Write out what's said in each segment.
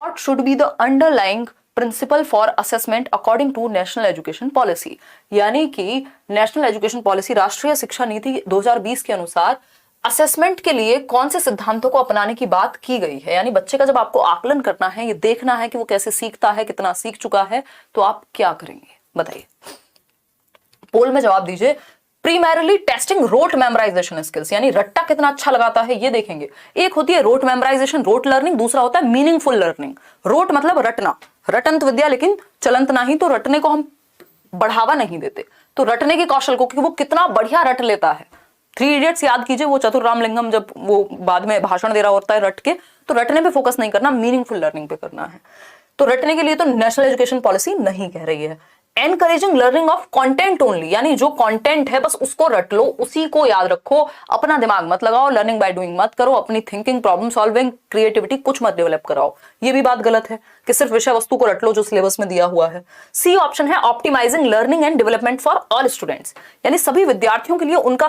What should be the underlying principle for assessment according to national education policy, यानी कि national education policy राष्ट्रीय शिक्षा नीति 2020 के अनुसार असेसमेंट के लिए कौन से सिद्धांतों को अपनाने की बात की गई है। यानी बच्चे का जब आपको आकलन करना है, ये देखना है कि वो कैसे सीखता है, कितना सीख चुका है, तो आप क्या करेंगे बताइए। पोल में जवाब दीजिए। प्रीमैरिली टेस्टिंग रोट मेमोराइजेशन स्किल्स, यानी रट्टा कितना अच्छा लगाता है ये देखेंगे। एक होती है रोट मेमोराइजेशन, रोट लर्निंग, दूसरा होता है मीनिंगफुल लर्निंग। रोट मतलब रटना, रटंत विद्या लेकिन चलंत नहीं, तो रटने को हम बढ़ावा नहीं देते, तो रटने के कौशल को कि वो कितना बढ़िया रट लेता है। 3 इडियट्स याद कीजिए, वो चतुर रामलिंगम जब वो बाद में भाषण दे रहा होता है रट के, तो रटने पे फोकस नहीं करना, मीनिंगफुल लर्निंग पे करना है। तो रटने के लिए तो नेशनल एजुकेशन पॉलिसी नहीं कह रही है। Encouraging learning of content only, यानी जो कंटेंट है बस उसको रट लो, उसी को याद रखो, अपना दिमाग मत लगाओ, लर्निंग बाय डूइंग मत करो, अपनी थिंकिंग, प्रॉब्लम सॉल्विंग, क्रिएटिविटी कुछ मत डेवलप कराओ। ये भी बात गलत है कि सिर्फ विषय वस्तु को रट लो जो सिलेबस में दिया हुआ है। सी ऑप्शन है optimising learning and development for all students, यानी सभी विद्यार्थियों के लिए उनका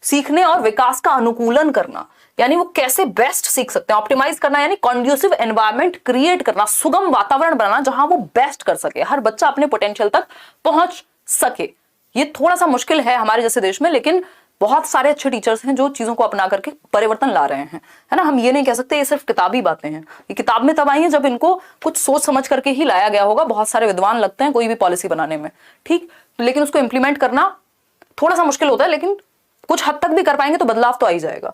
सीखने और विकास का अनुकूलन करना, यानी वो कैसे बेस्ट सीख सकते हैं। ऑप्टिमाइज करना यानी कॉन्ड्यूसिव एनवायरनमेंट क्रिएट करना, सुगम वातावरण बनाना जहां वो बेस्ट कर सके, हर बच्चा अपने पोटेंशियल तक पहुंच सके। ये थोड़ा सा मुश्किल है हमारे जैसे देश में, लेकिन बहुत सारे अच्छे टीचर्स हैं जो चीजों को अपना करके परिवर्तन ला रहे हैं, है ना। हम ये नहीं कह सकते ये सिर्फ किताबी बातें हैं, ये किताब में तब आई है जब इनको कुछ सोच समझ करके ही लाया गया होगा। बहुत सारे विद्वान लगते हैं कोई भी पॉलिसी बनाने में, ठीक, लेकिन उसको इंप्लीमेंट करना थोड़ा सा मुश्किल होता है, लेकिन कुछ हद तक भी कर पाएंगे तो बदलाव तो आ ही जाएगा।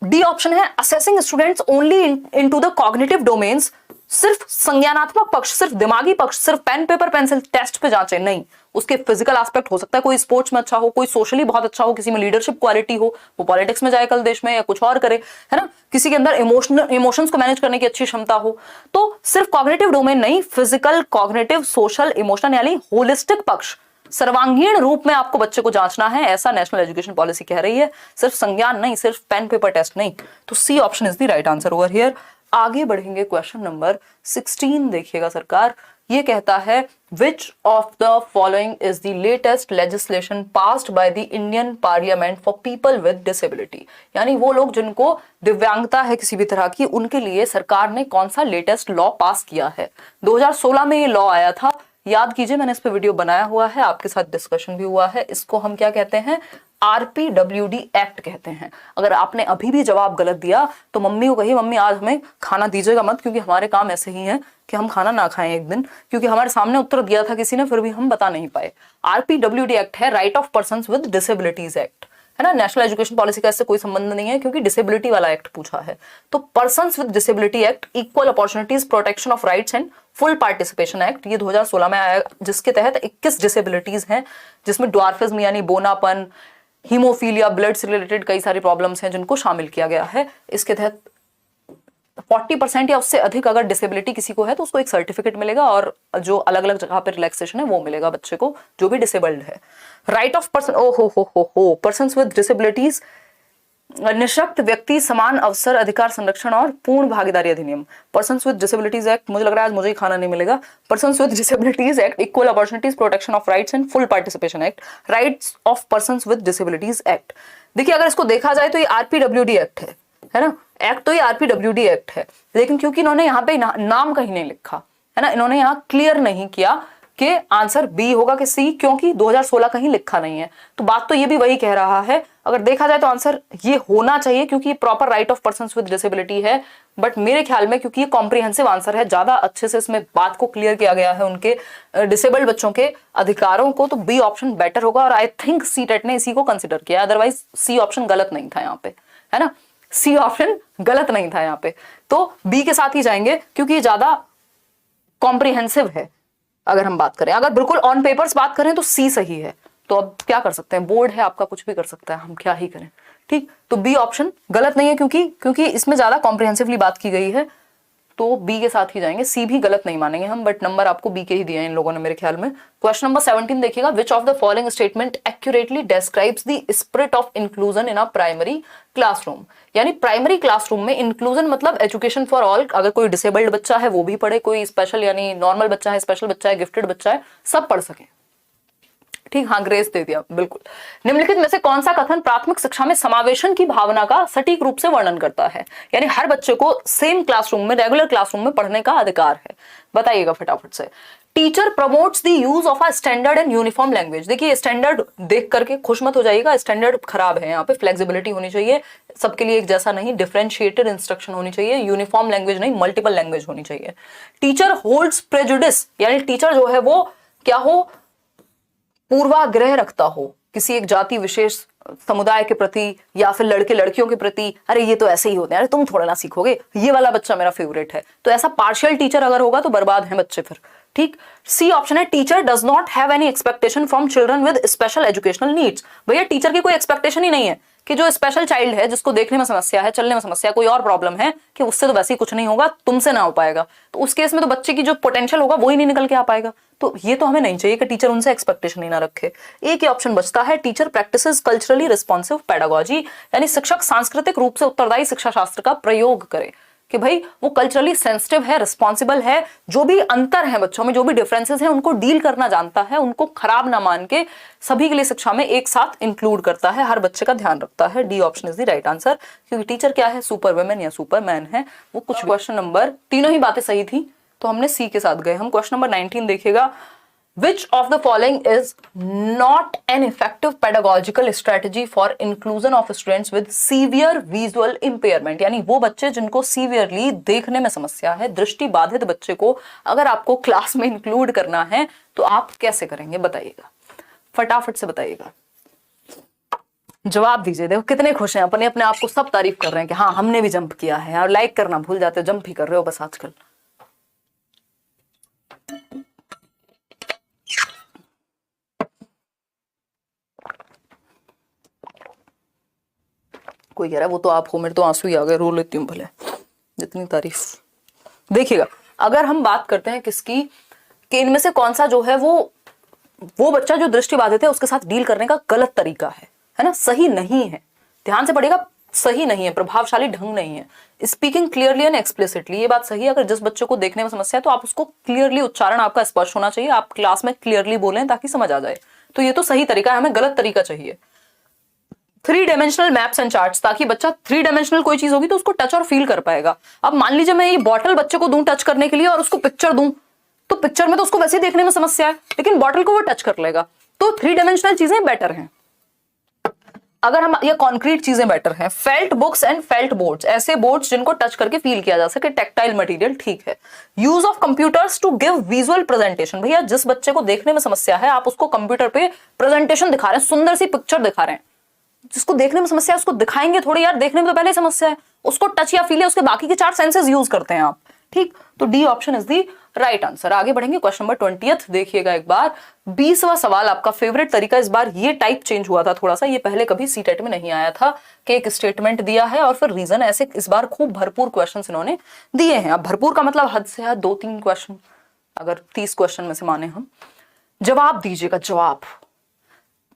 डी ऑप्शन है assessing students only into the cognitive domains, सिर्फ संज्ञानात्मक पक्ष, सिर्फ दिमागी पक्ष, सिर्फ पेन पेपर पेंसिल टेस्ट पे जांचे नहीं, उसके फिजिकल एस्पेक्ट हो सकता है, कोई स्पोर्ट्स में अच्छा हो, कोई सोशली बहुत अच्छा हो, किसी में लीडरशिप क्वालिटी हो, वो पॉलिटिक्स में जाए कल देश में या कुछ और करे, है ना, किसी के अंदर इमोशंस को मैनेज करने की अच्छी क्षमता हो। तो सिर्फ कॉग्निटिव डोमेन नहीं, फिजिकल, कॉग्निटिव, सोशल, इमोशनल यानी होलिस्टिक पक्ष, सर्वांगीण रूप में आपको बच्चे को जांचना है, ऐसा नेशनल एजुकेशन पॉलिसी कह रही है। सिर्फ संज्ञान नहीं, सिर्फ पेन पेपर टेस्ट नहीं। तो C option is the right answer over here. आगे बढ़ेंगे, क्वेश्चन नंबर 16 देखिएगा सरकार। ये कहता है which of the following is the latest legislation passed by the Indian parliament for people with disability, यानी वो लोग जिनको दिव्यांगता है किसी भी तरह की, उनके लिए सरकार ने कौन सा लेटेस्ट लॉ पास किया है। 2016 में ये लॉ आया था, याद कीजिए, मैंने इस पे वीडियो बनाया हुआ है, आपके साथ डिस्कशन भी हुआ है। इसको हम क्या कहते हैं, RPWD एक्ट कहते हैं। अगर आपने अभी भी जवाब गलत दिया तो मम्मी को कहिए मम्मी आज हमें खाना दीजिएगा मत, क्योंकि हमारे काम ऐसे ही हैं कि हम खाना ना खाएं एक दिन, क्योंकि हमारे सामने उत्तर दिया था किसी ने फिर भी हम बता नहीं पाए। RPWD एक्ट है right of persons with disabilities act, है ना। नेशनल एजुकेशन पॉलिसी का इससे कोई संबंध नहीं है क्योंकि डिसेबिलिटी वाला एक्ट पूछा है। तो persons with disability act, equal opportunities protection of rights and full participation act, ये 2016 में आया, जिसके तहत 21 डिसेबिलिटीज हैं, जिसमें ड्वार्फिज्म यानी बोनापन, हीमोफीलिया, ब्लड से रिलेटेड कई सारी प्रॉब्लम्स हैं जिनको शामिल किया गया है। इसके तहत 40% या उससे अधिक अगर डिसेबिलिटी किसी को है तो उसको एक सर्टिफिकेट मिलेगा, और जो अलग अलग जगह पर रिलैक्सेशन है वो मिलेगा बच्चे को जो भी डिसेबल्ड है। Right of person, or persons with disabilities, निःशक्त व्यक्ति समान अवसर अधिकार संरक्षण और पूर्ण भागीदारी अधिनियम। पर्सन्स विद डिसेबिलिटीज एक्ट, मुझे लग रहा है आज मुझे ही खाना नहीं मिलेगा। Persons with disabilities act, equal opportunities protection of rights and full participation act, rights of persons with disabilities act. देखिए अगर इसको देखा जाए तो ये RPWD एक्ट है ना, एक्ट तो ये RPWD एक्ट है, लेकिन क्योंकि इन्होंने यहाँ पे नाम कहीं नहीं लिखा है ना, इन्होंने यहाँ क्लियर नहीं किया कि आंसर बी होगा कि सी, क्योंकि 2016 कहीं लिखा नहीं है। तो बात तो ये भी वही कह रहा है, अगर देखा जाए तो आंसर ये होना चाहिए क्योंकि proper right of persons with disability है, बट मेरे ख्याल में क्योंकि ये कॉम्प्रिहेंसिव आंसर है, ज्यादा अच्छे से इसमें बात को क्लियर किया गया है उनके डिसेबल्ड बच्चों के अधिकारों को, तो बी ऑप्शन बेटर होगा। और आई थिंक CTET ने इसी को कंसिडर किया, अदरवाइज सी ऑप्शन गलत नहीं था यहाँ पे, है ना, सी ऑप्शन गलत नहीं था यहाँ पे, तो बी के साथ ही जाएंगे क्योंकि ये ज्यादा कॉम्प्रिहेंसिव है। अगर हम बात करें, अगर बिल्कुल ऑन पेपर्स बात करें तो सी सही है। तो अब क्या कर सकते हैं, बोर्ड है आपका, कुछ भी कर सकता है, हम क्या ही करें, ठीक। तो बी ऑप्शन गलत नहीं है क्योंकि इसमें ज्यादा कॉम्प्रिहेंसिवली बात की गई है, तो बी के साथ ही जाएंगे। सी भी गलत नहीं मानेंगे हम, बट नंबर आपको बी के ही दिए हैं इन लोगों ने मेरे ख्याल में। क्वेश्चन नंबर 17 देखिएगा, which of the following statement accurately describes the spirit of inclusion in a primary classroom, यानी प्राइमरी क्लासरूम में इंक्लूजन मतलब एजुकेशन फॉर ऑल, अगर कोई डिसेबल्ड बच्चा है वो भी पढ़े, कोई स्पेशल यानी नॉर्मल बच्चा है, स्पेशल बच्चा है, गिफ्टेड बच्चा है, सब पढ़ सके। ठीक, हाँ ग्रेस दे दिया, बिल्कुल। निम्नलिखित में से कौन सा कथन प्राथमिक शिक्षा में समावेशन की भावना का सटीक रूप से वर्णन करता है? यानी हर बच्चे को सेम क्लासरूम में, रेगुलर क्लासरूम में पढ़ने का अधिकार है। बताइएगा फटाफट से। Teacher promotes the use of a standard and uniform language. देखिए स्टैंडर्ड देख करके खुश मत हो जाइएगा, स्टैंडर्ड खराब है, यहाँ पे फ्लेक्सिबिलिटी होनी चाहिए, सबके लिए एक जैसा नहीं, डिफरेंशिएटेड इंस्ट्रक्शन होनी चाहिए, यूनिफॉर्म लैंग्वेज नहीं मल्टीपल लैंग्वेज होनी चाहिए। टीचर होल्ड्स प्रेजुडिस, यानी टीचर जो है वो क्या हो, पूर्वाग्रह रखता हो किसी एक जाति विशेष समुदाय के प्रति या फिर लड़के लड़कियों के प्रति, अरे ये तो ऐसे ही होते हैं, अरे तुम थोड़ा ना सीखोगे, ये वाला बच्चा मेरा फेवरेट है, तो ऐसा पार्शियल टीचर अगर होगा तो बर्बाद है बच्चे फिर। ठीक, सी ऑप्शन है, teacher does not have any expectation from children with special educational needs. भैया टीचर की कोई एक्सपेक्टेशन ही नहीं है कि जो स्पेशल चाइल्ड है, जिसको देखने में समस्या है, चलने में समस्या, कोई और प्रॉब्लम है, कि उससे तो वैसे ही कुछ नहीं होगा, तुमसे ना हो पाएगा, तो उस केस में तो बच्चे की जो पोटेंशियल होगा वो ही नहीं निकल के आ पाएगा। तो ये तो हमें नहीं चाहिए कि टीचर उनसे एक्सपेक्टेशन ही ना रखे। एक ही ऑप्शन बचता है, teacher practices culturally responsive pedagogy, यानी शिक्षक सांस्कृतिक रूप से उत्तरदायी शिक्षा शास्त्र का प्रयोग करे, कि भाई वो कल्चरली सेंसिटिव है, रिस्पॉन्सिबल है, जो भी अंतर है बच्चों में, जो भी डिफरेंसेस हैं, उनको डील करना जानता है, उनको खराब ना मान के सभी के लिए शिक्षा में एक साथ इंक्लूड करता है, हर बच्चे का ध्यान रखता है। D option is the right answer, क्योंकि टीचर क्या है, सुपर वुमेन या सुपरमैन है वो। कुछ क्वेश्चन नंबर, तीनों ही बातें सही थी तो हमने सी के साथ गए हम। क्वेश्चन नंबर 19 देखिएगा, Which of the following is not an effective pedagogical strategy for inclusion of students with severe visual impairment? यानी वो बच्चे जिनको सीवियरली देखने में समस्या है, दृष्टि बाधित बच्चे को अगर आपको क्लास में इंक्लूड करना है तो आप कैसे करेंगे? बताइएगा, फटाफट से बताइएगा, जवाब दीजिए। देखो कितने खुश हैं, अपने अपने आप को सब तारीफ कर रहे हैं कि हाँ हमने भी जंप किया है, और लाइक करना भूल जाते हो, जंप ही कर रहे हो बस आजकल। कोई कह रहा है वो तो आप हो, मेरे तो आंसू ही आ गए, रो लेती हूँ भले, जितनी तारीफ। देखिएगा, अगर हम बात करते हैं किसकी, कि इनमें से कौन सा जो है वो बच्चा जो दृष्टि बाधित है उसके साथ डील करने का गलत तरीका है ना, सही नहीं है, ध्यान से पढ़िएगा, सही नहीं है, प्रभावशाली ढंग नहीं है। स्पीकिंग क्लियरली एंड एक्सप्लिसिटली, ये बात सही है, अगर जिस बच्चे को देखने में समस्या है तो आप उसको क्लियरली, उच्चारण आपका स्पष्ट होना चाहिए, आप क्लास में क्लियरली बोलें ताकि समझ आ जाए, तो ये तो सही तरीका है, हमें गलत तरीका चाहिए। 3 डायमेंशनल मैप्स एंड चार्ट्स, ताकि बच्चा 3 डायमेंशनल कोई चीज होगी तो उसको टच और फील कर पाएगा। अब मान लीजिए मैं ये बॉटल बच्चे को दूं टच करने के लिए और उसको पिक्चर दूं, तो पिक्चर में तो उसको वैसे देखने में समस्या है, लेकिन बॉटल को वो टच कर लेगा, तो 3 डायमेंशनल चीजें बेटर हैं। अगर हम ये कॉन्क्रीट चीजें बेटर हैं, felt books and felt boards, ऐसे बोर्ड्स जिनको टच करके फील किया जा सके, टेक्टाइल मटेरियल ठीक है। Use of computers to give visual presentation, भैया जिस बच्चे को देखने में समस्या है आप उसको कंप्यूटर पे प्रेजेंटेशन दिखा रहे हैं, सुंदर सी पिक्चर दिखा रहे हैं, जिसको देखने में समस्या है उसको दिखाएंगे थोड़ी, यार देखने में तो पहले ही समस्या है, उसको टच या फील है, उसके बाकी के 4 सेंसेस यूज करते हैं आप, ठीक, तो D option is the right answer. आगे बढ़ेंगे, क्वेश्चन नंबर 20 देखिएगा एक बार, 20वां सवाल, आपका फेवरेट तरीका, इस बार ये टाइप चेंज हुआ था थोड़ा सा, ये पहले कभी सीटेट में नहीं आया था कि एक स्टेटमेंट दिया है और फिर रीजन, ऐसे इस बार खूब भरपूर क्वेश्चन इन्होंने दिए हैं। अब भरपूर का मतलब हद से हद 2-3 क्वेश्चन, अगर 30 क्वेश्चन में से माने हम। जवाब दीजिएगा, जवाब।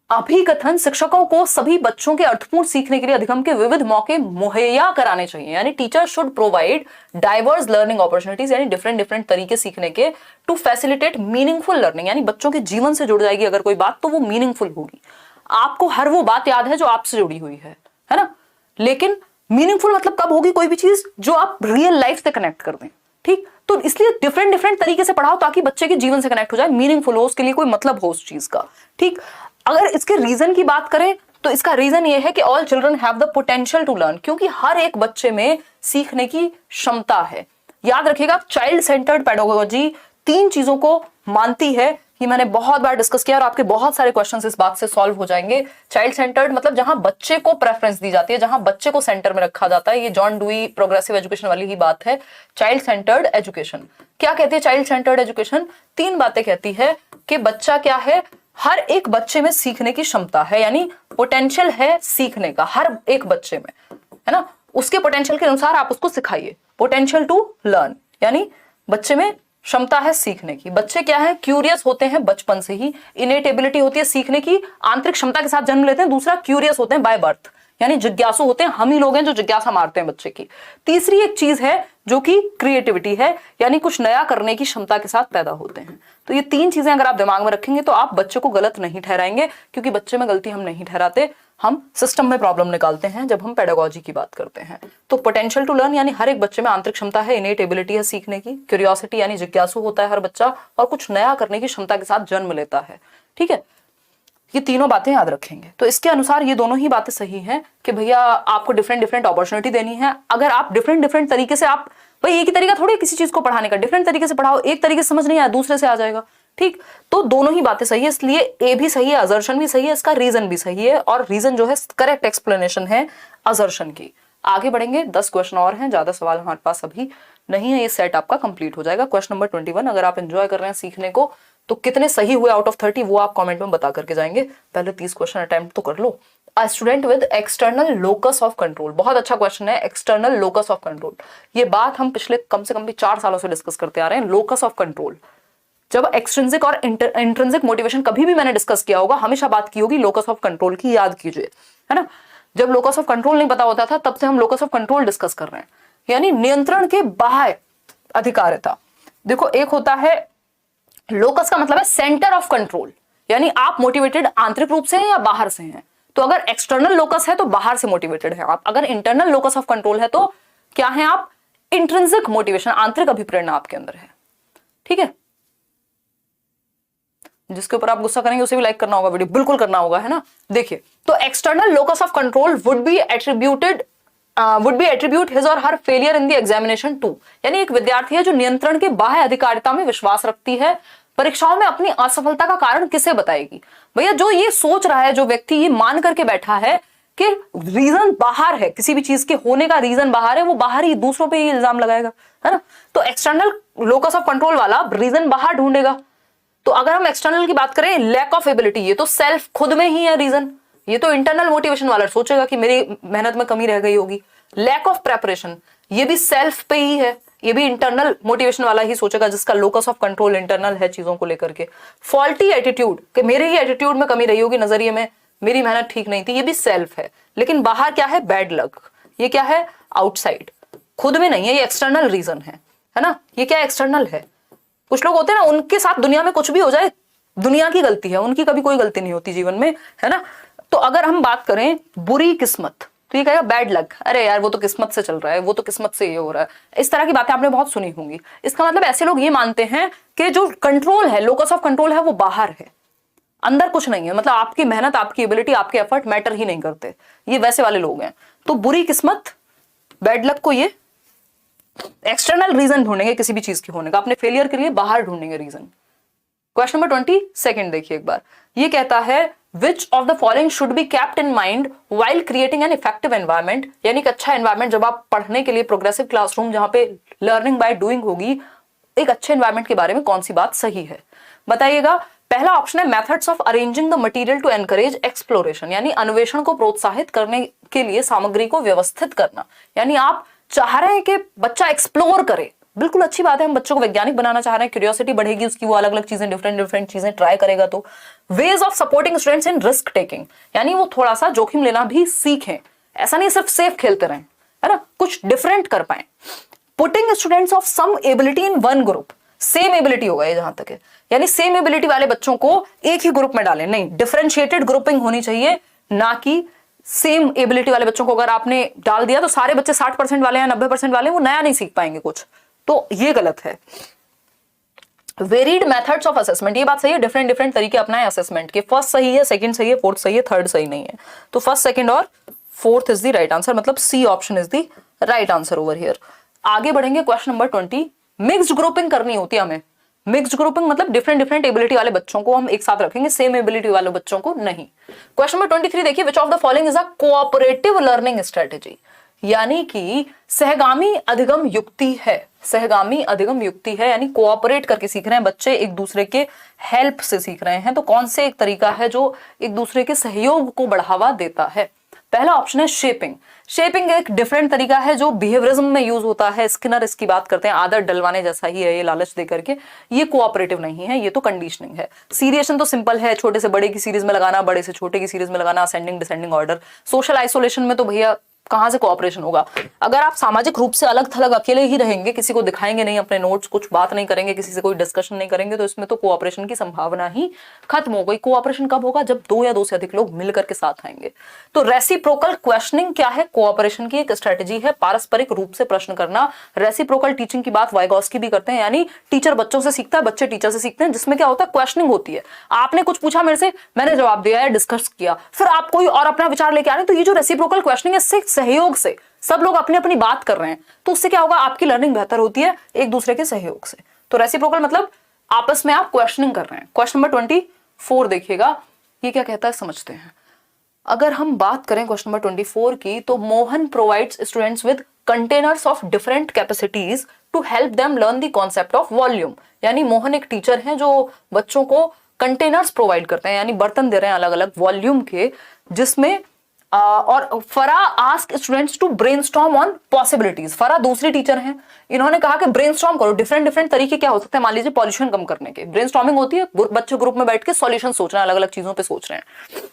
अभिकथन शिक्षकों को सभी बच्चों के अर्थपूर्ण सीखने के लिए अधिगम के विविध मौके मुहैया कराने चाहिए, यानी teacher should provide diverse learning opportunities, यानी डिफरेंट तरीके सीखने के, टू फैसिलिटेट मीनिंगफुल लर्निंग, यानी बच्चों के जीवन से जुड़ जाएगी अगर कोई बात तो वो मीनिंगफुल होगी। आपको हर वो बात याद है जो आपसे जुड़ी हुई है ना, लेकिन मीनिंगफुल मतलब कब होगी कोई भी चीज, जो आप रियल लाइफ से कनेक्ट कर दें, ठीक, तो इसलिए डिफरेंट तरीके से पढ़ाओ ताकि बच्चे के जीवन से कनेक्ट हो जाए, मीनिंगफुल हो, उसके लिए कोई मतलब हो उस चीज का, ठीक। अगर इसके रीजन की बात करें तो इसका रीजन ये है कि all children have the potential to learn, क्योंकि हर एक बच्चे में सीखने की क्षमता है। याद रखिएगा, चाइल्ड सेंटर्ड पेडागोजी 3 चीजों को मानती है, कि मैंने बहुत बार डिस्कस किया और आपके बहुत सारे क्वेश्चंस इस बात से सॉल्व हो जाएंगे। चाइल्ड सेंटर्ड मतलब जहां बच्चे को प्रेफरेंस दी जाती है, जहां बच्चे को सेंटर में रखा जाता है, ये जॉन डुई प्रोग्रेसिव एजुकेशन वाली ही बात है। चाइल्ड सेंटर्ड एजुकेशन क्या कहती है? चाइल्ड सेंटर्ड एजुकेशन 3 बातें कहती है कि बच्चा क्या है, हर एक बच्चे में सीखने की क्षमता है, यानी पोटेंशियल है सीखने का हर एक बच्चे में, है ना, उसके पोटेंशियल के अनुसार आप उसको सिखाइए। पोटेंशियल टू लर्न यानी बच्चे में क्षमता है सीखने की। बच्चे क्या है, क्यूरियस होते हैं बचपन से ही, इनेट एबिलिटी होती है सीखने की, आंतरिक क्षमता के साथ जन्म लेते हैं। दूसरा, क्यूरियस होते हैं बाय बर्थ, यानी जिज्ञासु होते हैं हम ही लोग हैं जो जिज्ञासा मारते हैं बच्चे की। तीसरी एक चीज है जो कि क्रिएटिविटी है, यानी कुछ नया करने की क्षमता के साथ पैदा होते हैं। तो ये तीन चीजें अगर आप दिमाग में रखेंगे तो आप बच्चे को गलत नहीं ठहराएंगे, क्योंकि बच्चे में गलती हम नहीं ठहराते, हम सिस्टम में प्रॉब्लम निकालते हैं जब हम पेडागोजी की बात करते हैं। तो पोटेंशियल टू लर्न यानी हर एक बच्चे में आंतरिक क्षमता है, इनेट एबिलिटी है सीखने की। क्यूरियोसिटी यानी जिज्ञासु होता है हर बच्चा और कुछ नया करने की क्षमता के साथ जन्म लेता है। ठीक है, ये तीनों बातें याद रखेंगे। तो इसके अनुसार ये दोनों ही बातें सही हैं कि भैया आपको डिफरेंट डिफरेंट अपॉर्चुनिटी देनी है। अगर आप डिफरेंट डिफरेंट तरीके से, आप भाई एक ही तरीका थोड़ी किसी चीज को पढ़ाने का, डिफरेंट तरीके से पढ़ाओ, एक तरीके से समझ नहीं आया दूसरे से आ जाएगा। ठीक, तो दोनों ही बातें सही है, इसलिए ए भी सही है, असर्शन भी सही है, इसका रीजन भी सही है, और रीजन जो है करेक्ट एक्सप्लेनेशन है असर्शन की। आगे बढ़ेंगे, 10 क्वेश्चन और हैं, ज्यादा सवाल हमारे पास अभी नहीं है, ये सेट आपका कंप्लीट हो जाएगा। क्वेश्चन नंबर 21, अगर आप एंजॉय कर रहे हैं सीखने को तो कितने सही हुए आउट ऑफ 30 वो आप कमेंट में बता करके जाएंगे। पहले 30 क्वेश्चन अटेम्प्ट तो कर लो। A student with external locus of control, बहुत अच्छा क्वेश्चन है, एक्सटर्नल लोकस ऑफ कंट्रोल। ये बात हम पिछले कम से कम भी 4 सालों से डिस्कस करते आ रहे हैं, लोकस ऑफ कंट्रोल। जब एक्सट्रिंसिक और इंट्रिंसिक मोटिवेशन कभी भी मैंने डिस्कस किया होगा, हमेशा बात की होगी लोकस ऑफ कंट्रोल की, याद कीजिए, है ना। जब लोकस ऑफ कंट्रोल नहीं पता होता था तब से हम लोकस ऑफ कंट्रोल डिस्कस कर रहे हैं, यानी नियंत्रण के बाहर अधिकारिता। देखो, एक होता है लोकस का मतलब है सेंटर ऑफ कंट्रोल, यानी आप मोटिवेटेड आंतरिक रूप से हैं या बाहर से हैं। तो अगर एक्सटर्नल लोकस है तो बाहर से मोटिवेटेड है आप, अगर इंटरनल लोकस ऑफ कंट्रोल है तो क्या है आप, इंट्रिंसिक मोटिवेशन, आंतरिक अभिप्रेरणा आपके अंदर है। ठीक है, जिसके ऊपर आप गुस्सा करेंगे उसे भी लाइक करना होगा, वीडियो बिल्कुल करना होगा, है ना। देखिए, तो external locus of control would be attribute his और her failure in the examination to, यानी एक विद्यार्थी है जो नियंत्रण के बाह्य अधिकारिता में विश्वास रखती है, परीक्षाओं में अपनी असफलता का कारण किसे बताएगी। भैया जो ये सोच रहा है, जो व्यक्ति ये मान करके बैठा है कि रीजन बाहर है, किसी भी चीज के होने का रीजन बाहर है, वो बाहर ही दूसरों पे ही इल्जाम लगाएगा, है ना। तो एक्सटर्नल लोकस ऑफ कंट्रोल वाला रीजन बाहर ढूंढेगा। तो अगर हम एक्सटर्नल की बात करें, लैक ऑफ एबिलिटी, ये तो सेल्फ खुद में ही है रीजन। ये तो इंटरनल मोटिवेशन वाला सोचेगा कि मेरी मेहनत में कमी रह गई होगी। लैक ऑफ प्रेपरेशन, ये भी सेल्फ पे ही है, ये भी इंटरनल मोटिवेशन वाला ही सोचेगा, जिसका लोकस ऑफ कंट्रोल इंटरनल है चीजों को लेकर के। फॉल्टी एटीट्यूड, कि मेरे ही एटीट्यूड में कमी रही होगी, नजरिए में मेरी मेहनत ठीक नहीं थी, ये भी सेल्फ है। लेकिन बाहर क्या है, बैड लक, ये क्या है, आउटसाइड, खुद में नहीं है, ये एक्सटर्नल रीजन है ना। ये क्या एक्सटर्नल है। कुछ लोग होते हैं ना, उनके साथ दुनिया में कुछ भी हो जाए दुनिया की गलती है, उनकी कभी कोई गलती नहीं होती जीवन में, है ना। तो अगर हम बात करें बुरी किस्मत, तो ये कहेगा बैड लक, अरे यार वो तो किस्मत से चल रहा है, वो तो किस्मत से ये हो रहा है। इस तरह की बातें आपने बहुत सुनी होंगी। इसका मतलब ऐसे लोग ये मानते हैं कि जो कंट्रोल है, लोकस ऑफ कंट्रोल है, वो बाहर है, अंदर कुछ नहीं है, मतलब आपकी मेहनत, आपकी एबिलिटी, आपके एफर्ट मैटर ही नहीं करते। ये वैसे वाले लोग हैं। तो बुरी किस्मत, बैड लक को ये एक्सटर्नल रीजन ढूंढेंगे किसी भी चीज के होने का, अपने फेलियर के लिए बाहर ढूंढेंगे रीजन। क्वेश्चन नंबर 22 देखिए एक बार, ये कहता है which of the following should be kept in mind while creating an effective environment, यानी एक अच्छा एनवायरमेंट जब आप पढ़ने के लिए, प्रोग्रेसिव क्लासरूम जहां पे लर्निंग बाय डूइंग होगी, एक अच्छे एनवायरमेंट के बारे में कौन सी बात सही है, बताइएगा। पहला ऑप्शन है methods of arranging the material to encourage exploration, यानी अन्वेषण को प्रोत्साहित करने के लिए सामग्री को व्यवस्थित करना, यानी आप चाह रहे हैं कि बच्चा एक्सप्लोर करे, बिल्कुल अच्छी बात है, हम बच्चों को वैज्ञानिक बनाना चाह रहे हैं, क्यूरियोसिटी बढ़ेगी उसकी, वो अलग अलग चीजें, डिफरेंट चीजें ट्राई करेगा। तो ways of supporting students in risk taking, यानी वो थोड़ा सा जोखिम लेना भी सीखें, ऐसा नहीं सिर्फ सेफ खेलते रहें, है ना, कुछ डिफरेंट कर पाए। Putting students of some ability in one group, same ability होगा ये जहां तक है, यानी सेम एबिलिटी वाले बच्चों को एक ही ग्रुप में डालें, नहीं, डिफरेंशिएटेड ग्रुपिंग होनी चाहिए, ना कि सेम एबिलिटी वाले बच्चों को अगर आपने डाल दिया तो सारे बच्चे 60% वाले हैं, 90% वाले हैं, वो नया नहीं सीख पाएंगे कुछ, तो ये गलत है। वेरिड मेथड्स ऑफ असेसमेंट, ये बात सही है, डिफरेंट तरीके अपनाएं असेसमेंट के। फर्स्ट सही है, सेकंड सही है, फोर्थ सही है, थर्ड सही नहीं है। तो फर्स्ट, सेकंड और fourth is the right answer, मतलब C option is the right answer over here. आगे बढ़ेंगे, क्वेश्चन नंबर 20, मिक्स्ड ग्रुपिंग करनी होती है हमें। मिक्स्ड ग्रुपिंग मतलब डिफरेंट एबिलिटी वाले बच्चों को हम एक साथ रखेंगे, सेम एबिलिटी वाले बच्चों को नहीं। क्वेश्चन नंबर 23 देखिए, which of the following is a cooperative learning strategy, यानी कि सहगामी अधिगम युक्ति है। सहगामी अधिगम युक्ति है, यानी कोऑपरेट करके सीख रहे हैं बच्चे, एक दूसरे के हेल्प से सीख रहे हैं। तो कौन से एक तरीका है जो एक दूसरे के सहयोग को बढ़ावा देता है। पहला ऑप्शन है शेपिंग। शेपिंग एक डिफरेंट तरीका है जो बिहेवियरिज्म में यूज होता है। स्किनर इसकी बात करते हैं, आदत डलवाने जैसा ही है ये, लालच दे करके। ये कोऑपरेटिव नहीं है, ये तो कंडीशनिंग है। सीरिएशन तो सिंपल है, छोटे से बड़े की सीरीज में लगाना, बड़े से छोटे की सीरीज में लगाना, ascending descending order. Social isolation में तो भैया कहां से कोऑपरेशन होगा। अगर आप सामाजिक रूप से अलग थलग अकेले ही रहेंगे, किसी को दिखाएंगे नहीं अपने नोट्स, कुछ बात नहीं करेंगे, किसी से कोई डिस्कशन नहीं करेंगे, तो इसमें तो कोऑपरेशन की संभावना ही खत्म हो गई। कोऑपरेशन कब होगा? जब दो या दो से अधिक लोग मिलकर के साथ आएंगे। तो रेसिप्रोकल क्वेश्चनिंग क्या है? कोऑपरेशन की एक स्ट्रेटेजी है, पारस्परिक रूप से प्रश्न करना। रेसिप्रोकल टीचिंग की बात वाइगॉस्की भी करते हैं, यानी टीचर बच्चों से सीखता है, बच्चे टीचर से सीखते हैं, जिसमें क्या होता है? क्वेश्चनिंग होती है। आपने कुछ पूछा मेरे से, मैंने जवाब दिया है, डिस्कस किया, फिर आप कोई और अपना विचार लेके आ रहे हैं। तो ये जो रेसिप्रोकल क्वेश्चनिंग है, इससे सहयोग से सब लोग अपनी अपनी बात कर रहे हैं, तो उससे क्या होगा? आपकी लर्निंग बेहतर होती है एक दूसरे के सहयोग से। तो रेसिप्रोकल मतलब आपस में आप क्वेश्चनिंग कर रहे हैं। क्वेश्चन नंबर 24 देखिएगा, ये क्या कहता है समझते हैं। अगर हम बात करें क्वेश्चन नंबर 24 की, तो Mohan provides students with containers of different capacities to help them learn the concept of volume. यानी मोहन एक टीचर हैं जो बच्चों को कंटेनर्स प्रोवाइड करते हैं, यानी बर्तन दे रहे हैं अलग अलग वॉल्यूम के, जिसमें और Farah ask students to brainstorm on possibilities. Farah दूसरी टीचर हैं, इन्होंने कहा कि ब्रेनस्टॉर्म करो, डिफरेंट डिफरेंट तरीके क्या हो सकते हैं। मान लीजिए पॉल्यूशन कम करने के, ब्रेनस्टॉर्मिंग होती है, बच्चे ग्रुप में बैठ के सॉल्यूशन सोच रहे हैं, अलग अलग चीजों पे सोच रहे हैं।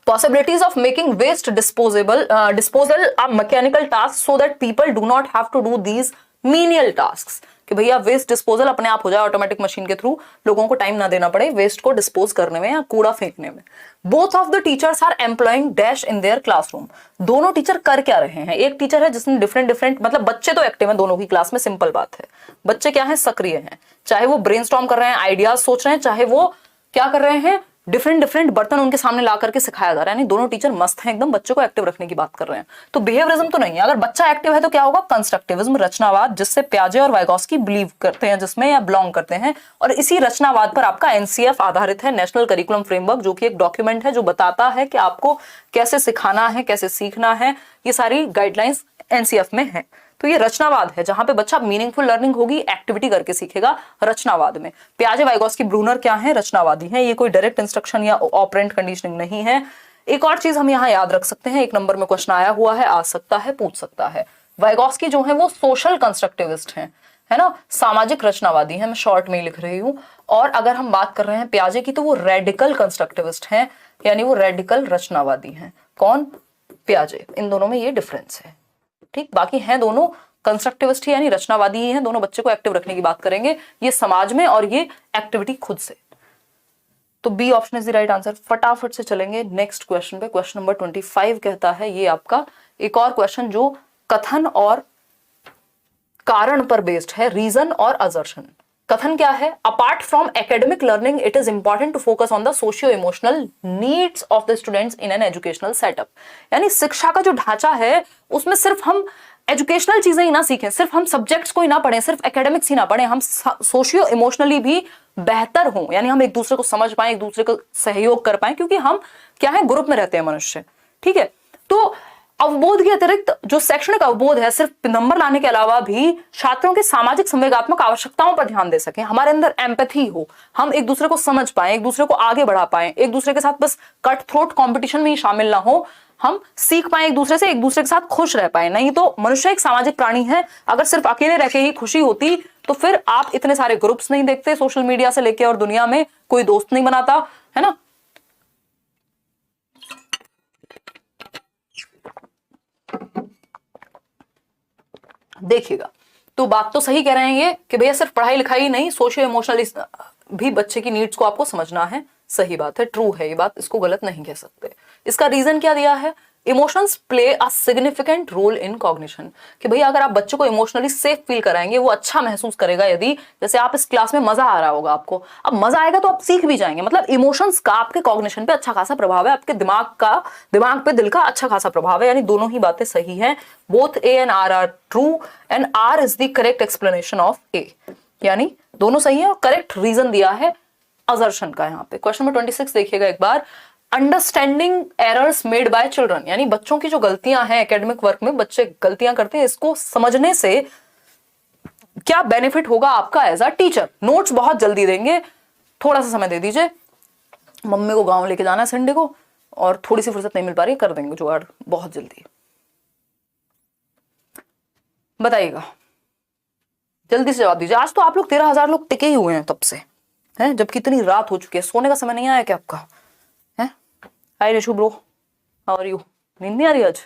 Possibilities of making waste disposal a mechanical task so that people do not have to do these menial tasks। कि भैया वेस्ट डिस्पोजल अपने आप हो जाए ऑटोमेटिक मशीन के थ्रू, लोगों को टाइम ना देना पड़े वेस्ट को डिस्पोज करने में या कूड़ा फेंकने में। Both of the teachers are employing dash in their classroom. दोनों टीचर कर क्या रहे हैं? एक टीचर है जिसने डिफरेंट डिफरेंट, मतलब बच्चे तो एक्टिव हैं दोनों की क्लास में, सिंपल बात है। बच्चे क्या है? सक्रिय हैं, चाहे वो ब्रेनस्टॉर्म कर रहे हैं, आइडियाज सोच रहे हैं, चाहे वो क्या कर रहे हैं? डिफरेंट डिफरेंट बर्तन उनके सामने ला करके सिखाया जा रहा है। यानी दोनों टीचर मस्त हैं, एकदम बच्चों को एक्टिव रखने की बात कर रहे हैं। तो बिहेवियरिज्म तो नहीं है। अगर बच्चा एक्टिव है तो क्या होगा? कंस्ट्रक्टिविज्म, रचनावाद, जिससे प्याजे और वाइगॉस्की बिलीव करते हैं, जिसमें या बिलोंग करते हैं। और इसी रचनावाद पर आपका एनसीएफ आधारित है, नेशनल करिकुलम फ्रेमवर्क, जो कि एक डॉक्यूमेंट है जो बताता है कि आपको कैसे सिखाना है, कैसे सीखना है। ये सारी गाइडलाइंस एनसीएफ में है। तो ये रचनावाद है, जहां पे बच्चा मीनिंगफुल लर्निंग होगी, एक्टिविटी करके सीखेगा रचनावाद में। प्याजे, वाइगॉस्की, ब्रूनर क्या है? रचनावादी हैं। ये कोई डायरेक्ट इंस्ट्रक्शन या ऑपरेंट कंडीशनिंग नहीं है। एक और चीज हम यहाँ याद रख सकते हैं, एक नंबर में क्वेश्चन आया हुआ है, आ सकता है, पूछ सकता है। वाइगॉस्की जो है वो सोशल कंस्ट्रक्टिविस्ट हैं, है ना, सामाजिक रचनावादी हैं, मैं शॉर्ट में ही लिख रही हूँ। और अगर हम बात कर रहे हैं प्याजे की, तो वो रेडिकल कंस्ट्रक्टिविस्ट हैं, यानी वो रेडिकल रचनावादी हैं। कौन? प्याजे। इन दोनों में ये डिफरेंस है, ठीक। बाकी हैं दोनों कंस्ट्रक्टिविस्ट ही, यानी रचनावादी ही हैं, दोनों बच्चे को एक्टिव रखने की बात करेंगे, ये समाज में और ये एक्टिविटी खुद से। तो B option is the right answer. फटाफट से चलेंगे नेक्स्ट क्वेश्चन पे। क्वेश्चन नंबर 25 कहता है, ये आपका एक और क्वेश्चन जो कथन और कारण पर बेस्ड है, रीजन और असर्शन। कथन क्या है? Apart from academic learning it is important to focus on the socio emotional needs of the students in an educational setup. यानी शिक्षा का जो ढांचा है उसमें सिर्फ हम एजुकेशनल चीजें ही ना सीखें, सिर्फ हम सब्जेक्ट्स को ही ना पढ़ें, सिर्फ एकेडमिक्स ही ना पढ़ें, हम सोशियो इमोशनली भी बेहतर हों। यानी हम एक दूसरे को समझ पाएं, एक दूसरे को सहयोग कर पाएं, क्योंकि हम क्या है? ग्रुप में रहते हैं मनुष्य, ठीक है। तो अवबोध के अतिरिक्त जो शैक्षणिक अवबोध है, सिर्फ नंबर लाने के अलावा भी छात्रों के सामाजिक संवेगात्मक आवश्यकताओं पर ध्यान दे सकें, हमारे अंदर एम्पैथी हो, हम एक दूसरे को समझ पाएं, एक दूसरे को आगे बढ़ा पाएं, एक दूसरे के साथ बस कट थ्रोट कंपटीशन में ही शामिल ना हो, हम सीख पाए एक दूसरे से, एक दूसरे के साथ खुश रह पाए। नहीं तो मनुष्य एक सामाजिक प्राणी है, अगर सिर्फ अकेले रह के ही खुशी होती तो फिर आप इतने सारे ग्रुप्स नहीं देखते सोशल मीडिया से लेके, और दुनिया में कोई दोस्त नहीं बनाता, है ना। देखिएगा, तो बात तो सही कह रहे हैं ये कि भैया सिर्फ पढ़ाई लिखाई नहीं, सोशियो इमोशनल भी बच्चे की नीड्स को आपको समझना है। सही बात है, ट्रू है ये बात, इसको गलत नहीं कह सकते। इसका रीजन क्या दिया है? Emotions play a significant role in cognition. कि भैया अगर आप बच्चों को इमोशनली सेफ फील कराएंगे, वो अच्छा महसूस करेगा। यदि जैसे आप इस क्लास में मजा आ रहा होगा आपको, अब मजा आएगा तो आप सीख भी जाएंगे। मतलब इमोशंस का आपके कॉग्निशन पे अच्छा खासा प्रभाव है, आपके दिमाग पे दिल का अच्छा खासा प्रभाव है। यानी दोनों ही बातें सही हैं। Both A and R are true and R is the correct explanation of A. यानी दोनों सही है और करेक्ट रीजन दिया है असर्शन का। यहाँ पे क्वेश्चन नंबर 26 देखिएगा एक बार। Understanding errors made by children, यानी बच्चों की जो गलतियां हैं एकेडमिक वर्क में, बच्चे गलतियां करते हैं, इसको समझने से क्या बेनिफिट होगा आपका एज अ टीचर। नोट्स बहुत जल्दी देंगे, थोड़ा सा समय दे दीजिए। मम्मी को गांव लेके जाना है संडे को, और थोड़ी सी फुर्सत नहीं मिल पा रही, कर देंगे जुगाड़ बहुत जल्दी। बताइएगा, जल्दी से जवाब दीजिए। आज तो आप लोग 13,000 लोग टिके ही हुए हैं तब से, हैं, जबकि इतनी रात हो चुकी है। सोने का समय नहीं आया क्या आपका? है hi Rishu bro, how are you? नींद नहीं आ रही आज?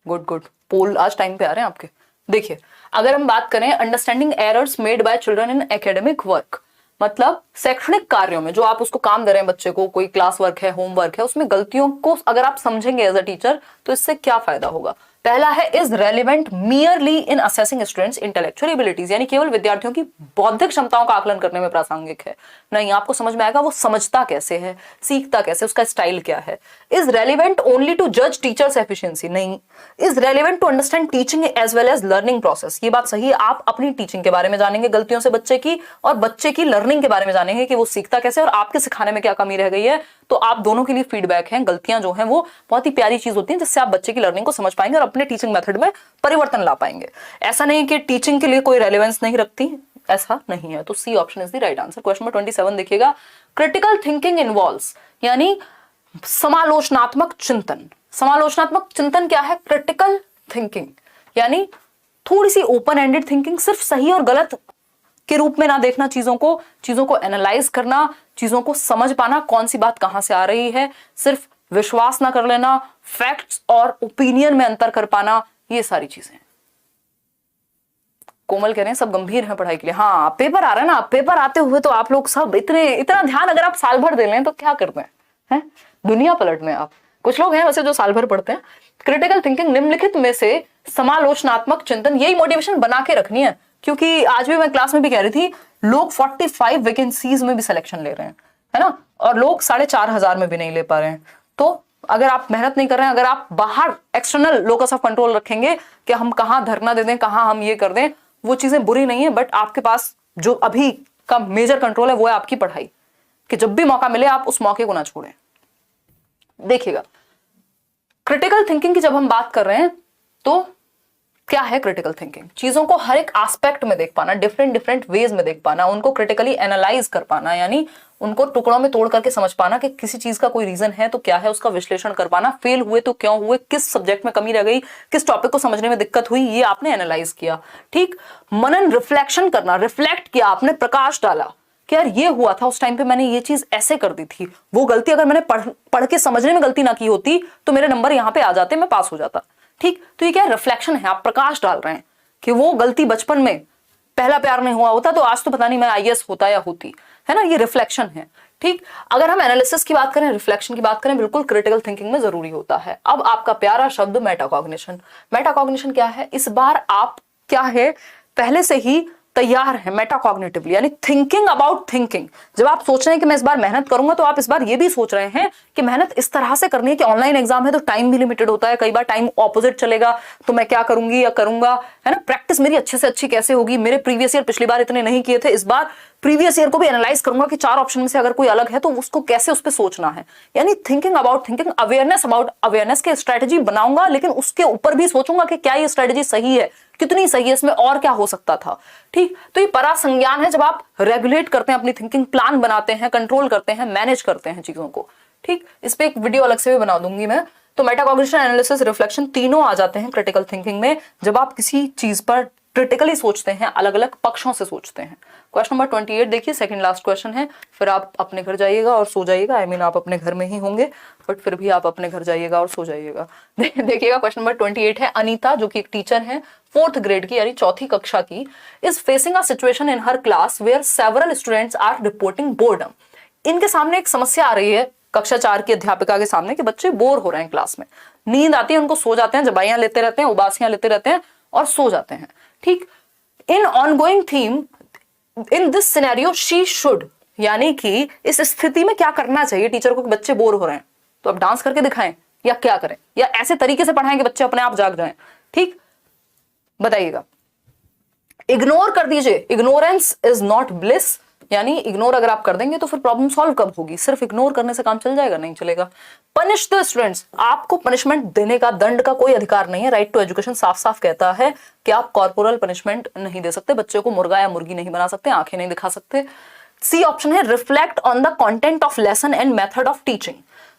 गुड गुड, पोल आज टाइम पे आ रहे हैं आपके। देखिए, अगर हम बात करें understanding errors made by children in academic work, मतलब शैक्षणिक कार्यों में जो आप उसको काम दे रहे हैं बच्चे को, कोई क्लास वर्क है, होमवर्क है, उसमें गलतियों को अगर आप समझेंगे एज अ टीचर तो इससे क्या फायदा होगा। पहला है, is relevant merely in assessing students intellectual abilities, यानी केवल विद्यार्थियों की बौद्धिक क्षमताओं का आकलन करने में प्रासंगिक है। नहीं, आपको समझ में आएगा वो समझता कैसे है, सीखता कैसे, उसका स्टाइल क्या है। इज रेलिवेंट ओनली टू जज टीचर्स एफिशिएंसी, नहीं, is relevant to understand teaching as well as learning process. ये बात सही है, आप अपनी टीचिंग के बारे में जानेंगे गलतियों से बच्चे की, और बच्चे की लर्निंग के बारे में जानेंगे कि वो सीखता कैसे और आपके सिखाने में क्या कमी रह गई है। तो आप दोनों के लिए फीडबैक है। गलतियां जो हैं वो बहुत ही प्यारी चीज होती है जिससे आप बच्चे की लर्निंग को समझ पाएंगे और अपने टीचिंग मेथड में परिवर्तन ला पाएंगे। ऐसा नहीं कि टीचिंग के लिए कोई रेलेवेंस नहीं रखती, ऐसा नहीं है। तो C option is the right answer. Question number 27 देखिएगा, क्रिटिकल थिंकिंग इन्वॉल्व्स, यानी समालोचनात्मक चिंतन। समालोचनात्मक चिंतन क्या है? क्रिटिकल थिंकिंग, यानी थोड़ी सी ओपन एंडेड थिंकिंग, सिर्फ सही और गलत के रूप में ना देखना चीजों को एनालाइज करना, चीजों को समझ पाना, कौन सी बात कहां से आ रही है, सिर्फ विश्वास ना कर लेना, फैक्ट्स और ओपिनियन में अंतर कर पाना, ये सारी चीजें। कोमल कह रहे हैं सब गंभीर हैं पढ़ाई के लिए। हाँ, पेपर आ रहा है ना, पेपर आते हुए तो आप लोग सब इतना ध्यान अगर आप साल भर दे लें तो क्या करते हैं, दुनिया पलट में आप। कुछ लोग हैं वैसे जो साल भर पढ़ते हैं। क्रिटिकल थिंकिंग निम्नलिखित में से समालोचनात्मक चिंतन, यही मोटिवेशन बना के रखनी है, क्योंकि आज भी मैं क्लास में भी कह रही थी, लोग 45 वैकेंसीज में भी सिलेक्शन ले रहे हैं, है ना, और लोग 4,500 में भी नहीं ले पा रहे हैं। तो अगर आप मेहनत नहीं कर रहे हैं, अगर आप बाहर एक्सटर्नल लोकस ऑफ कंट्रोल रखेंगे कि हम कहाँ धरना दे दें, कहाँ हम ये कर दें, वो चीजें बुरी नहीं है, बट आपके पास जो अभी का मेजर कंट्रोल है वो है आपकी पढ़ाई, कि जब भी मौका मिले आप उस मौके को ना छोड़ें। देखिएगा, क्रिटिकल थिंकिंग की जब हम बात कर रहे हैं तो क्या है क्रिटिकल थिंकिंग? चीजों को हर एक एस्पेक्ट में देख पाना, डिफरेंट वेज में देख पाना, उनको क्रिटिकली एनालाइज कर पाना, यानी उनको टुकड़ों में तोड़ करके समझ पाना कि किसी चीज का कोई रीजन है तो क्या है, उसका विश्लेषण कर पाना, फेल हुए तो क्यों हुए, किस सब्जेक्ट में कमी रह गई, किस टॉपिक को समझने में दिक्कत हुई, ये आपने एनालाइज किया। ठीक, मनन, रिफ्लेक्शन करना, रिफ्लेक्ट किया आपने, प्रकाश डाला कि यार ये हुआ था उस टाइम पे, मैंने ये चीज ऐसे कर दी थी, वो गलती अगर मैंने पढ़ के समझने में गलती ना की होती तो मेरे नंबर यहाँ पे आ जाते, मैं पास हो जाता। ठीक, तो ये क्या है? रिफ्लेक्शन है, आप प्रकाश डाल रहे हैं कि वो गलती बचपन में पहला प्यार में हुआ होता तो आज तो पता नहीं मैं आईएएस होता या होती, है ना, ये रिफ्लेक्शन है। ठीक, अगर हम एनालिसिस की बात करें, रिफ्लेक्शन की बात करें, बिल्कुल क्रिटिकल थिंकिंग में जरूरी होता है। अब आपका प्यारा शब्द मेटाकॉग्निशन। मेटाकॉग्निशन क्या है? इस बार आप क्या है, पहले से ही तैयार है मेटाकॉग्निटिवली, यानी थिंकिंग अबाउट थिंकिंग। जब आप सोच रहे हैं कि मैं इस बार मेहनत करूंगा तो आप इस बार ये भी सोच रहे हैं कि मेहनत इस तरह से करनी है कि ऑनलाइन एग्जाम है तो टाइम भी लिमिटेड होता है, कई बार टाइम ऑपोजिट चलेगा, तो मैं क्या करूंगी या करूंगा, है ना, प्रैक्टिस मेरी अच्छे से अच्छी कैसे होगी, मेरे प्रीवियस ईयर पिछली बार इतने नहीं किए थे, इस बार प्रीवियस ईयर को भी एनालाइज करूंगा कि 4 ऑप्शन में से अगर कोई अलग है तो उसको कैसे उस पर सोचना है, यानी thinking about thinking, awareness about awareness के स्ट्रेटेजी बनाऊंगा, लेकिन उसके ऊपर भी सोचूंगा कि क्या ये स्ट्रेटेजी सही है, कितनी सही है, इसमें और क्या हो सकता था। ठीक, तो ये परासंज्ञान है, जब आप रेगुलेट करते हैं अपनी थिंकिंग, प्लान बनाते हैं, कंट्रोल करते हैं, मैनेज करते हैं चीजों को। ठीक, इस पे एक वीडियो अलग से भी बना दूंगी मैं। तो मेटाकॉग्निशन, एनालिसिस, रिफ्लेक्शन तीनों आ जाते हैं क्रिटिकल थिंकिंग में, जब आप किसी चीज पर क्रिटिकली सोचते हैं, अलग अलग पक्षों से सोचते हैं। क्वेश्चन नंबर 28 देखिए, सेकंड लास्ट क्वेश्चन है, फिर आप अपने घर जाइएगा और सो जाइएगा। आई मीन आप अपने घर में ही होंगे, बट फिर भी आप अपने घर जाइएगा और सो जाइएगा। देखिएगा, क्वेश्चन नंबर 28 है, अनीता जो कि एक टीचर है 4th ग्रेड की, यानी 4th कक्षा की, is facing a situation in her class where several students are reporting boredom. इनके सामने एक समस्या आ रही है कक्षा 4 की अध्यापिका के सामने कि बच्चे बोर हो रहे हैं क्लास में, नींद आती है उनको, सो जाते हैं, जबाइयां लेते रहते हैं, उबासियां लेते रहते हैं और सो जाते हैं। ठीक, in ongoing theme in this scenario she should, यानी कि इस स्थिति में क्या करना चाहिए टीचर को कि बच्चे बोर हो रहे हैं, तो अब डांस करके दिखाएं या क्या करें, या ऐसे तरीके से पढ़ाएं कि बच्चे अपने आप जाग जाएं। ठीक, बताइएगा। इग्नोर कर दीजिए, इग्नोरेंस इज नॉट ब्लिस, यानी इग्नोर अगर आप कर देंगे तो फिर प्रॉब्लम सॉल्व कब होगी? सिर्फ इग्नोर करने से काम चल जाएगा? नहीं चलेगा। पनिश द स्टूडेंट्स, आपको पनिशमेंट देने का, दंड का कोई अधिकार नहीं है। राइट टू एजुकेशन साफ साफ कहता है कि आप कॉर्पोरल पनिशमेंट नहीं दे सकते, बच्चे को मुर्गा या मुर्गी नहीं बना सकते, आंखें नहीं दिखा सकते। सी ऑप्शन है, reflect on the content of lesson and method of teaching,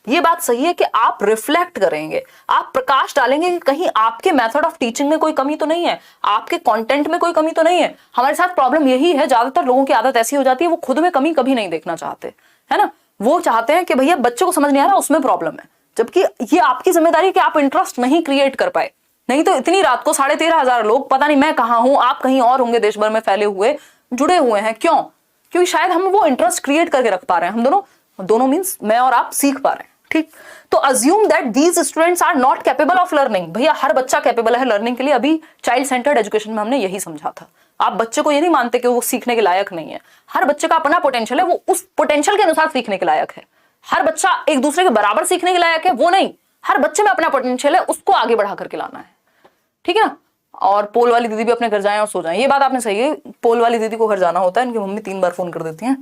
ये बात सही है कि आप रिफ्लेक्ट करेंगे, आप प्रकाश डालेंगे कि कहीं आपके मेथड ऑफ टीचिंग में कोई कमी तो नहीं है, आपके कंटेंट में कोई कमी तो नहीं है। हमारे साथ प्रॉब्लम यही है, ज्यादातर लोगों की आदत ऐसी हो जाती है, वो खुद में कमी कभी नहीं देखना चाहते, है ना। वो चाहते हैं कि भैया बच्चे को समझ नहीं आ रहा, उसमें प्रॉब्लम है, जबकि ये आपकी जिम्मेदारी है कि आप इंटरेस्ट नहीं क्रिएट कर पाए। नहीं तो इतनी रात को 13,500 लोग, पता नहीं मैं कहां हूं, आप कहीं और होंगे, देश भर में फैले हुए जुड़े हुए हैं। क्यों? क्योंकि शायद हम वो इंटरेस्ट क्रिएट करके रख पा रहे हैं, हम दोनों मींस मैं और आप सीख पा रहे हैं, ठीक। तो assume that these students are not capable of learning. भैया हर बच्चा कैपेबल है लर्निंग के लिए, अभी चाइल्ड सेंटर्ड एजुकेशन में हमने यही समझा था। आप बच्चे को ये नहीं मानते कि वो सीखने के लायक नहीं है, हर बच्चे का अपना पोटेंशियल है, वो उस पोटेंशियल के अनुसार सीखने के लायक है। हर बच्चा एक दूसरे के बराबर सीखने के लायक है, वो नहीं, हर बच्चे में अपना पोटेंशियल है, उसको आगे बढ़ा करके लाना है, ठीक है ना। और पोल वाली दीदी भी अपने घर जाएं और सो जाएं, ये बात आपने सही है, पोल वाली दीदी को घर जाना होता है, इनकी मम्मी 3 बार फोन कर देती हैं,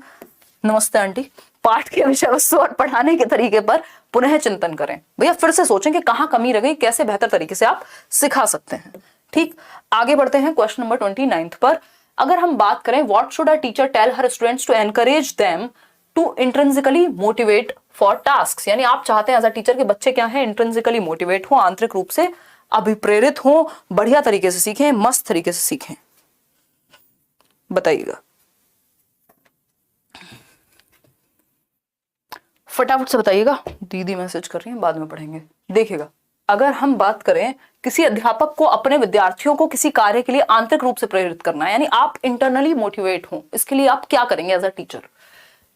नमस्ते आंटी, पाठ के विषय वस्तु और पढ़ाने के तरीके पर पुनः चिंतन करें। भैया फिर से सोचें कि कहां कमी रह गई, कैसे बेहतर तरीके से आप सिखा सकते हैं, ठीक। आगे बढ़ते हैं क्वेश्चन नंबर 29 पर। अगर हम बात करें, what should a teacher tell her students to encourage them to intrinsically motivate for task. यानी आप चाहते हैं एज अ टीचर के बच्चे क्या है, इंट्रिंसिकली मोटिवेट हो, आंतरिक रूप से अभिप्रेरित हो, बढ़िया तरीके से सीखें, मस्त तरीके से सीखें, बताइएगा फटाफट से बताइएगा। दीदी मैसेज कर रही हैं, बाद में पढ़ेंगे। देखिएगा, अगर हम बात करें, किसी अध्यापक को अपने विद्यार्थियों को किसी कार्य के लिए आंतरिक रूप से प्रेरित करना है, यानी आप इंटरनली मोटिवेट हो, इसके लिए आप क्या करेंगे as a teacher.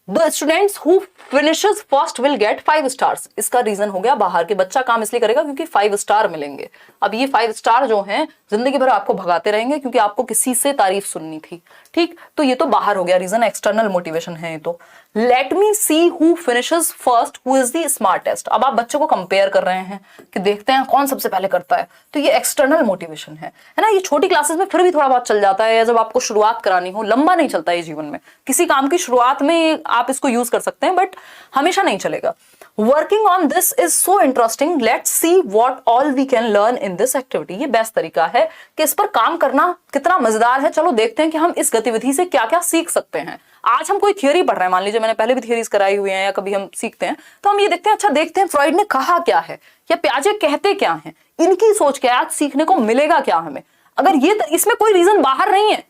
The students who finishes first will get 5 stars। इसका रीजन हो गया बाहर के, बच्चा काम इसलिए करेगा क्योंकि 5 स्टार मिलेंगे। अब ये 5 स्टार जो हैं जिंदगी भर आपको भगाते रहेंगे क्योंकि आपको किसी से तारीफ सुननी थी, ठीक। तो ये तो बाहर हो गया रीजन, एक्सटर्नल मोटिवेशन है ये तो। Let me see who finishes first who is the smartest. अब आप बच्चे को कंपेयर कर रहे हैं कि देखते हैं कौन सबसे पहले करता है, तो ये एक्सटर्नल मोटिवेशन है ना। ये छोटी क्लासेस में फिर भी थोड़ा बहुत चल जाता है, या जब आपको शुरुआत करानी हो, लंबा नहीं चलता है जीवन में। किसी काम की शुरुआत में आप इसको यूज कर सकते हैं, बट हमेशा नहीं चलेगा। Working on this is so interesting, let's see what all we can learn in this activity. ये बेस्ट तरीका है कि इस पर काम करना कितना मजेदार है, चलो देखते हैं कि हम इस गतिविधि से क्या क्या सीख सकते हैं। आज हम कोई थियोरी पढ़ रहे हैं, मान लीजिए मैंने पहले भी थियोरीज कराई हुई हैं या कभी हम सीखते हैं, तो हम ये देखते हैं, अच्छा देखते हैं फ्रॉइड ने कहा क्या है, या प्याजे कहते क्या हैं, इनकी सोच क्या, आज सीखने को मिलेगा क्या हमें। अगर ये इसमें कोई रीजन बाहर नहीं है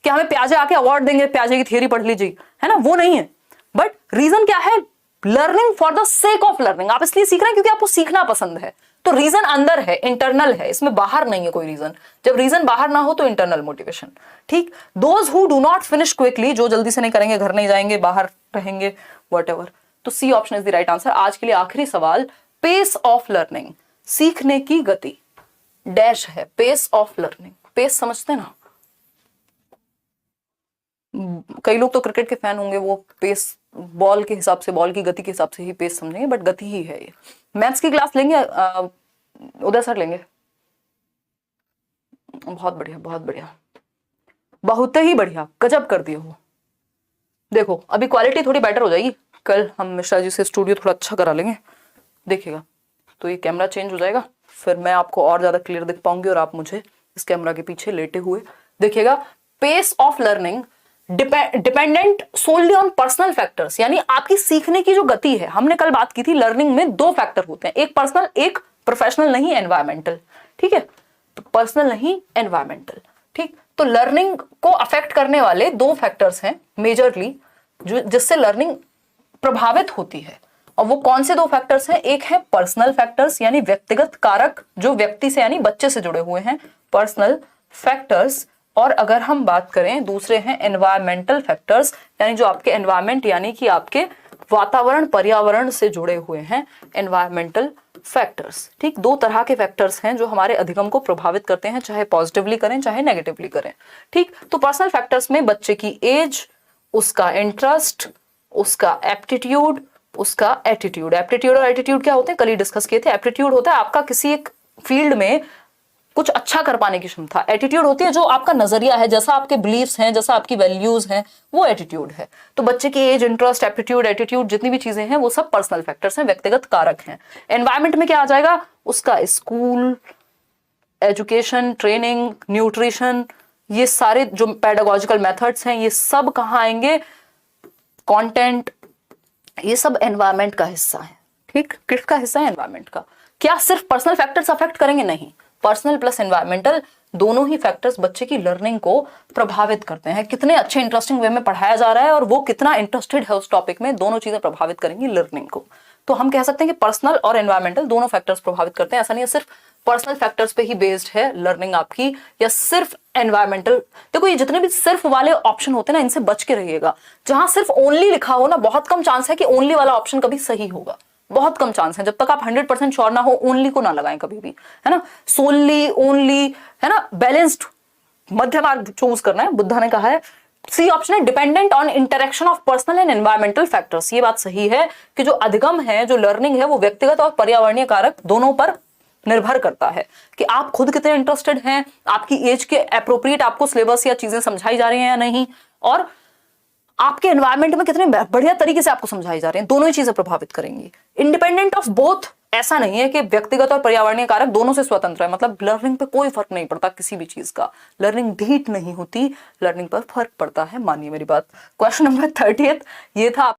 कि हमें प्याजे आके अवार्ड देंगे, प्याजे की थियोरी पढ़ लीजिए, है ना, वो नहीं है। बट रीजन क्या है, learning for the sake of learning. आप इसलिए सीख रहे हैं क्योंकि आपको सीखना पसंद है, तो रीजन अंदर है, इंटरनल है, इसमें बाहर नहीं है कोई रीजन। जब रीजन बाहर ना हो तो इंटरनल मोटिवेशन, ठीक। Those who do not finish quickly, जो जल्दी से नहीं करेंगे, घर नहीं जाएंगे, बाहर रहेंगे, व्हाटएवर। तो C option is the right answer. आज के लिए आखिरी सवाल, पेस ऑफ लर्निंग, सीखने की गति, डैश है पेस ऑफ लर्निंग। पेस समझते ना, कई लोग तो क्रिकेट के फैन होंगे, वो पेस बॉल के हिसाब से, बॉल की गति के हिसाब से ही पेस समझेंगे, बट गति ही है ये। मैथ्स की क्लास लेंगे, उदय सर लेंगे। बहुत बढ़िया, बहुत बढ़िया, बहुत ही बढ़िया, गजब कर दिए हो। देखो अभी क्वालिटी थोड़ी बेटर हो जाएगी, कल हम मिश्रा जी से स्टूडियो थोड़ा अच्छा करा लेंगे, देखिएगा। तो ये कैमरा चेंज हो जाएगा, फिर मैं आपको और ज्यादा क्लियर दिख पाऊंगी और आप मुझे इस कैमरा के पीछे लेटे हुए देखिएगा। Pace of learning dependent solely on personal factors, यानी आपकी सीखने की जो गति है। हमने कल बात की थी लर्निंग में 2 फैक्टर होते हैं, एक पर्सनल, एक प्रोफेशनल नहीं एनवायरमेंटल, ठीक है, पर्सनल नहीं एनवायरमेंटल, ठीक। तो लर्निंग को अफेक्ट करने वाले 2 फैक्टर्स हैं मेजरली, जो जिससे लर्निंग प्रभावित होती है। और वो कौन से 2 फैक्टर्स हैं, एक है पर्सनल फैक्टर्स यानी व्यक्तिगत कारक जो व्यक्ति से यानी बच्चे से जुड़े हुए हैं, पर्सनल फैक्टर्स। और अगर हम बात करें दूसरे हैं एनवायरमेंटल फैक्टर्स, यानी जो आपके एनवायरमेंट यानी कि आपके वातावरण पर्यावरण से जुड़े हुए हैं, एनवायरमेंटल फैक्टर्स, ठीक। 2 तरह के फैक्टर्स हैं जो हमारे अधिगम को प्रभावित करते हैं, चाहे पॉजिटिवली करें चाहे नेगेटिवली करें, ठीक। तो पर्सनल फैक्टर्स में बच्चे की एज, उसका इंटरेस्ट, उसका एप्टीट्यूड, उसका एटीट्यूड। एप्टीट्यूड और एटीट्यूड क्या होते हैं, कल ही डिस्कस किए थे। एप्टीट्यूड होता है आपका किसी एक फील्ड में कुछ अच्छा कर पाने की क्षमता, एटीट्यूड होती है जो आपका नजरिया है, जैसा आपके बिलीव्स हैं, जैसा आपकी वैल्यूज हैं, वो एटीट्यूड है। तो बच्चे की एज, इंटरेस्ट, एप्टीट्यूड, एटीट्यूड, जितनी भी चीजें हैं वो सब पर्सनल फैक्टर्स हैं, व्यक्तिगत कारक हैं। एनवायरमेंट में क्या आ जाएगा, उसका स्कूल, एजुकेशन, ट्रेनिंग, न्यूट्रिशन, ये सारे जो पेडागोजिकल मेथड्स हैं, ये सब कहाँ आएंगे, कंटेंट, ये सब एनवायरमेंट का हिस्सा है, ठीक, किसका हिस्सा है? एनवायरमेंट का। क्या सिर्फ पर्सनल फैक्टर्स अफेक्ट करेंगे? नहीं, पर्सनल प्लस एनवायरमेंटल दोनों ही फैक्टर्स बच्चे की लर्निंग को प्रभावित करते हैं। कितने अच्छे इंटरेस्टिंग वे में पढ़ाया जा रहा है और वो कितना इंटरेस्टेड है उस टॉपिक में, दोनों चीजें प्रभावित करेंगी लर्निंग को। तो हम कह सकते हैं कि पर्सनल और एनवायरमेंटल दोनों फैक्टर्स प्रभावित करते हैं। ऐसा नहीं है सिर्फ पर्सनल फैक्टर्स पे ही बेस्ड है लर्निंग आपकी, या सिर्फ एनवायरमेंटल। देखो ये जितने भी सिर्फ वाले ऑप्शन होते हैं ना, इनसे बच के रहिएगा। जहां सिर्फ ओनली लिखा हो ना, बहुत कम चांस है कि ओनली वाला ऑप्शन कभी सही होगा, बहुत कम चांस है। जब तक आप 100% श्योर ना हो, ओनली को ना लगाएं कभी भी, है ना। सोनली, ओनली, है ना, बैलेंस्ड, मध्य मार्ग चूज करना है। बुद्धा ने कहा है, सी ऑप्शन है dependent on interaction of personal and environmental factors. ये बात सही है कि जो अधिगम है, जो लर्निंग है, वो व्यक्तिगत और पर्यावरणीय कारक दोनों पर निर्भर करता है कि आप खुद कितने इंटरेस्टेड हैं, आपकी एज के अप्रोप्रिएट आपको सिलेबस या चीजें समझाई जा रही हैं या नहीं, और आपके एनवायरनमेंट में कितने बढ़िया तरीके से आपको समझाई जा रही हैं। दोनों ही चीजें प्रभावित करेंगी, इंडिपेंडेंट ऑफ बोथ। ऐसा नहीं है कि व्यक्तिगत और पर्यावरणीय कारक दोनों से स्वतंत्र है, मतलब लर्निंग पे कोई फर्क नहीं पड़ता किसी भी चीज का। लर्निंग ढीठ नहीं होती, लर्निंग पर फर्क पड़ता है, मानिए मेरी बात। क्वेश्चन नंबर 30 ये था।